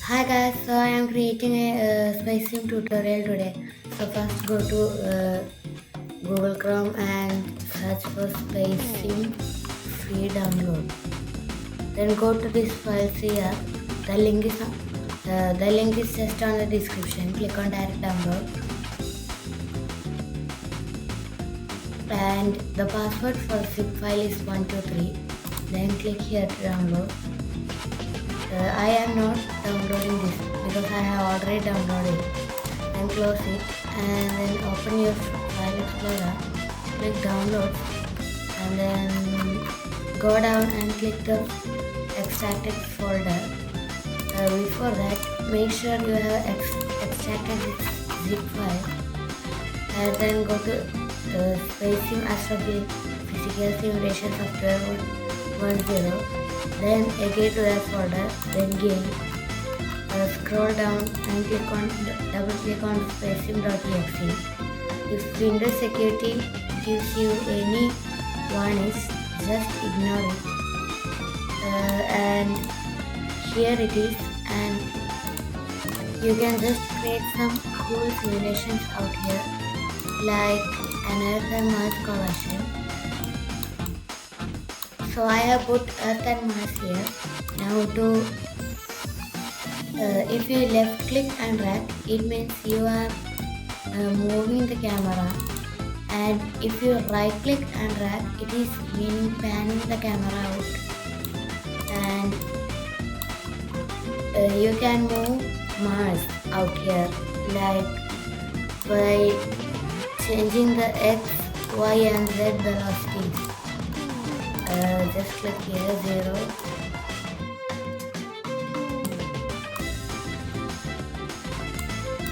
Hi guys, so I am creating a SpaceSim tutorial today. So first go to Google Chrome and search for SpaceSim free download. Then go to this file here. The link is just on the description. Click on direct download and the password for zip file is 123. Then click here to download. I am not downloading this because I have already downloaded it. Then close it and then open your file explorer, click download and then go down and click the extracted folder. Before that, make sure you have extracted this zip file and then go to SpaceSim Astro Physical Simulation Software 10. Then again to that folder, then again scroll down and double click on SpaceSim.exe. If Windows Security gives you any warnings, just ignore it. And here it is, and you can just create some cool simulations out here, like an Earth and Mars collision. So I have put Earth and Mars here. Now if you left click and drag, it means you are moving the camera, and if you right click and drag, it is meaning panning the camera out. And you can move Mars out here, like by changing the X, Y and Z velocities. Just click here 0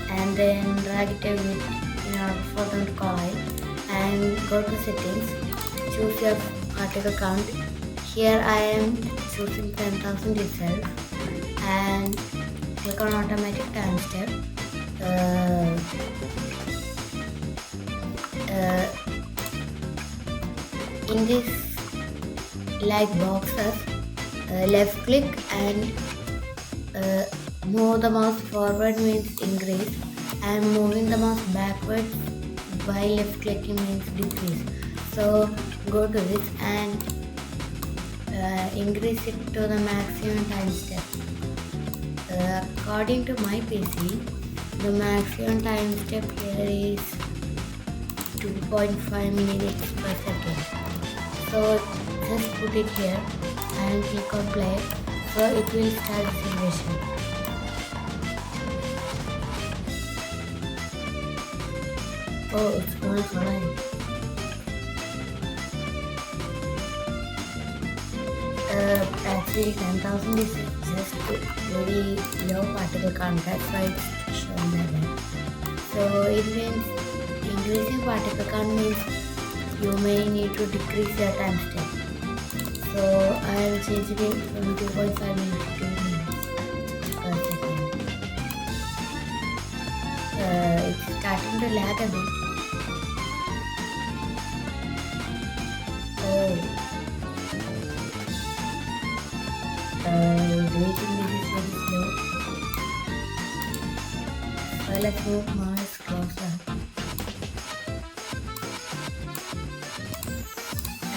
and then drag it a bit in order for them to collide, and go to settings, choose your particle count. Here I am choosing 10,000 itself and click on automatic time step. In this like boxes, left click and move the mouse forward means increase, and moving the mouse backwards by left clicking means decrease. So go to this and increase it to the maximum time step. According to my PC, the maximum time step here is 2.5 minutes per second. So just put it here and click on play, so it will start the simulation. Oh, it's not fine. Actually 10,000 is just very low particle count, that's why it's showing like that. So it means increasing particle count means you may need to decrease your time step. So I am changing it from 2.5 minutes to 2 minutes per second. It's starting to lag a bit. Oh. Rating this is very slow. So let's move Mars closer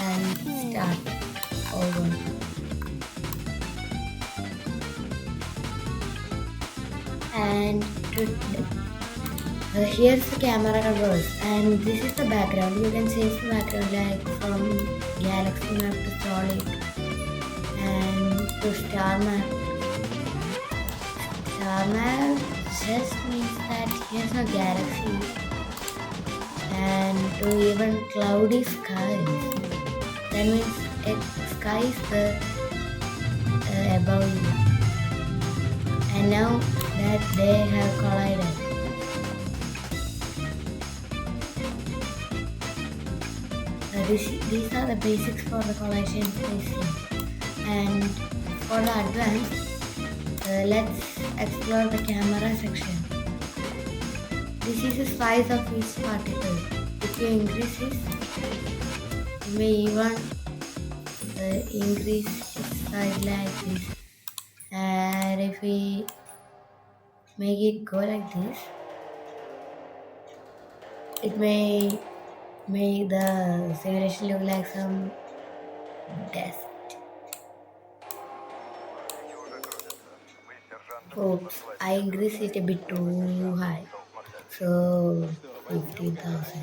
and start over. And here's the camera controls, and this is the background. You can change the background like from galaxy map to solid and to star map. Star map just means that here's a galaxy, and to even cloudy skies. That means a sky is above you. And now that they have collided, these are the basics for the collision spacing. And for the advanced, let's explore the camera section. This is the size of each particle. If you increase this, you may even increase its size like this. And if we make it go like this. It may make the simulation look like some desk. Oops, I increased it a bit too high. So 15,000.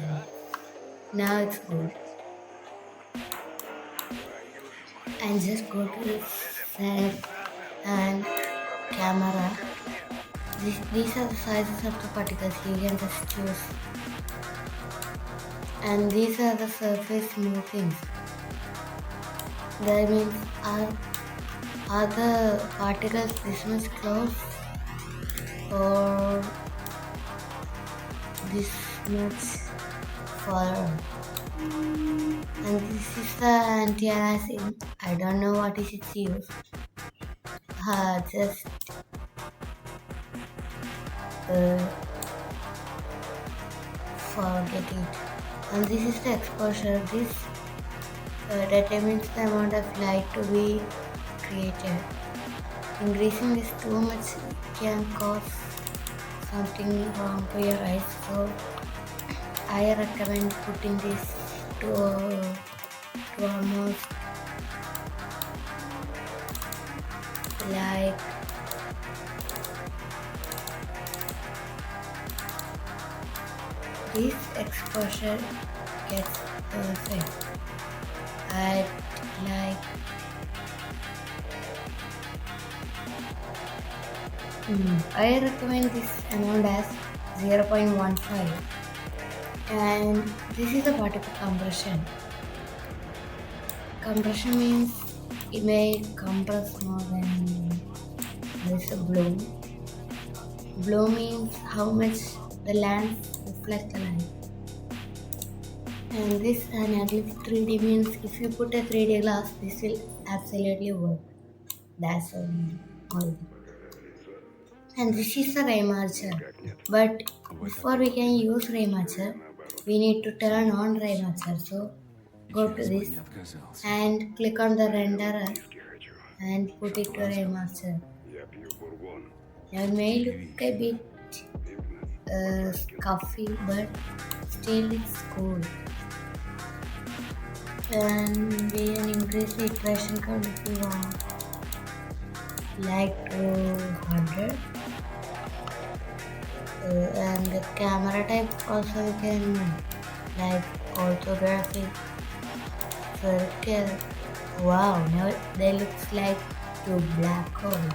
Now it's good. And just go to the set and camera. These are the sizes of the particles. You can just choose. And these are the surface smoothings. That means are the particles this much close or this much far? And this is the anti-aliasing. I don't know what is its use. Just uh, forget it. And this is the exposure. This determines the amount of light to be created. Increasing this too much can cause something wrong to your eyes. So I recommend putting this to almost like this exposure gets perfect at like I recommend this amount as 0.15 and this is the particle compression. Compression means it may compress more than this bloom. Bloom means how much the lens reflects the light. And this negative 3D means if you put a 3D glass, this will absolutely work. That's all. And this is the ray marcher. But before we can use ray marcher, we need to turn on ray marcher. So go to this and click on the renderer and put it to ray marcher. Now it may look a bit scuffy, but still it's cool. And we can increase the iteration count if you want, like 200. And the camera type also we can like orthographic, circle. Wow, now they looks like two black holes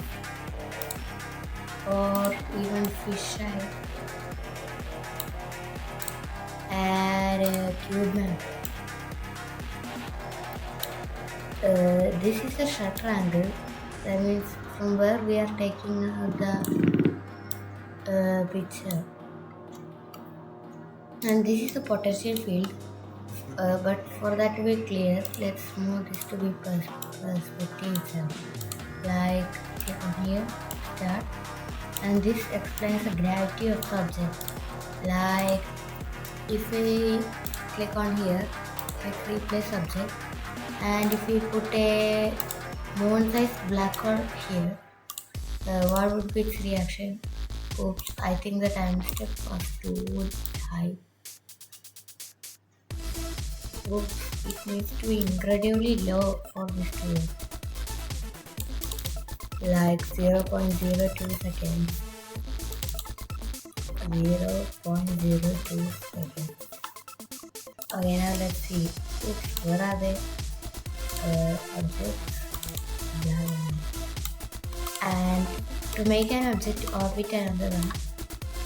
or even fisheye. Add a cube map. This is a shutter angle. That means from where we are taking the picture. And this is a potential field. But for that to be clear, let's move this to be perspective itself. Like click on here, start, and this explains the gravity of the object. Like if we click on here, click replace object, and if we put a moon-sized black hole here, what would be its reaction? Oops, I think the time step was too high. Oops, it needs to be incredibly low for this to work. Like 0.02 seconds. 0.02 seconds. Okay, now let's see. Oops, where are they? Objects. And to make an object orbit another one,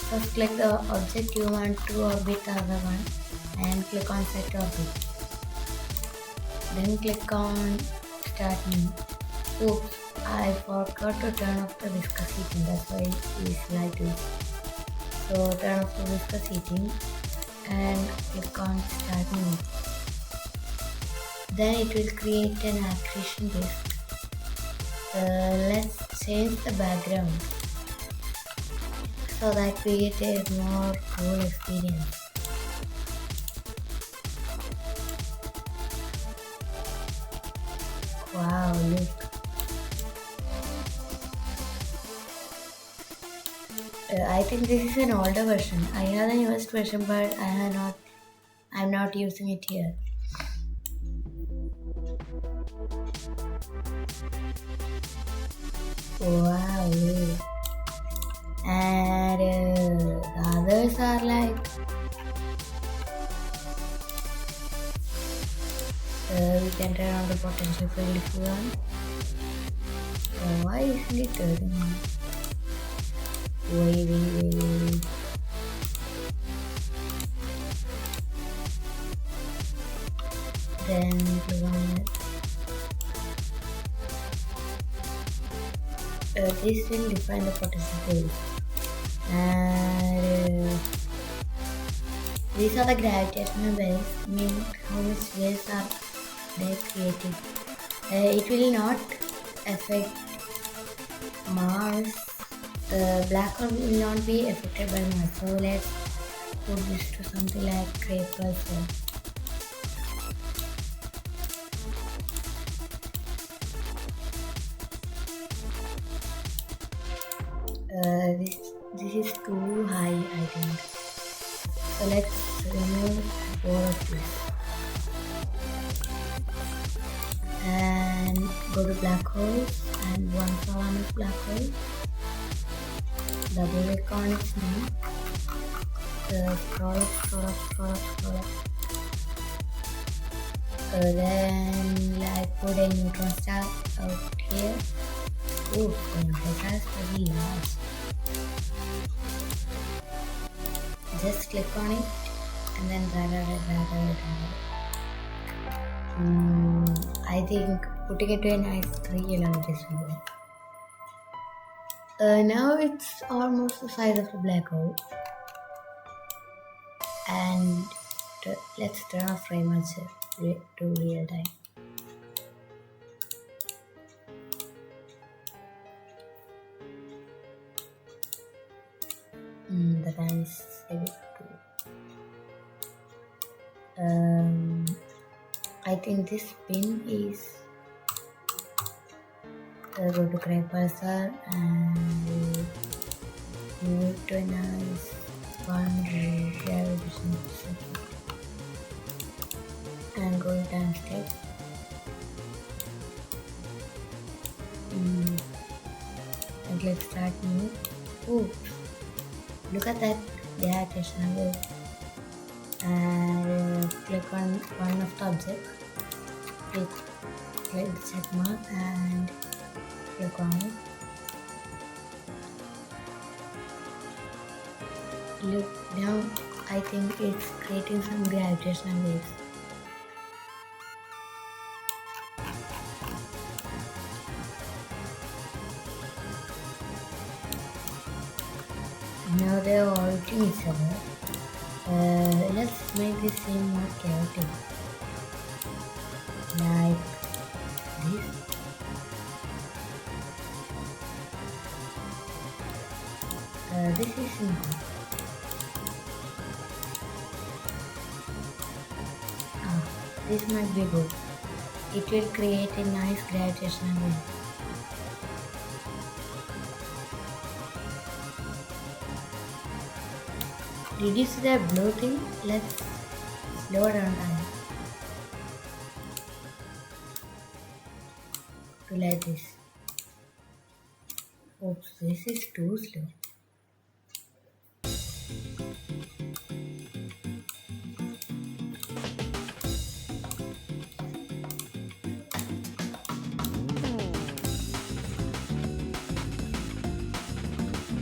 first click the object you want to orbit the other one and click on set orbit. Then click on start new. Oops, I forgot to turn off the viscous heating, that's why it's like this. So turn off the viscous heating and click on start new. Then it will create an accretion disk. Let's change the background so that we get a more cool experience. Wow, look. I think this is an older version. I have the newest version, but I'm not using it here. Wow. And the others are like we can turn on the potential field if you want. Why isn't it turning on? Wait. Then click on it. This will define the potential field. And these are the gravitational waves, meaning how much waves are they created. It will not affect Mars. Black hole will not be affected by Mars. So let's put this to something like Kuiper cell. This is too high, I think. So let's remove all of this and go to black holes, and once on a black hole, double click on its name, scroll up. Then like put a neutron star out here. Oh, neutron star is pretty large. Just click on it and then drag it. I think putting it to a nice 3 kilometers away. Now it's almost the size of a black hole. And let's turn off frame adjust to real time. The time is 72. I think this pin is go to Kuiper cell and move to a nice one gravitation and go down step. And let's start new. Oops. Look at that gravitational wave. And click on one of the objects. Click the check mark and click on it. Look now, I think it's creating some gravitational waves. Now they are orbiting each other. Let's make this scene more chaotic. Like this. This is simple. This might be good. It will create a nice gravitational wave. Did you see that blue thing? Let's slow down time to like this. Oops, this is too slow.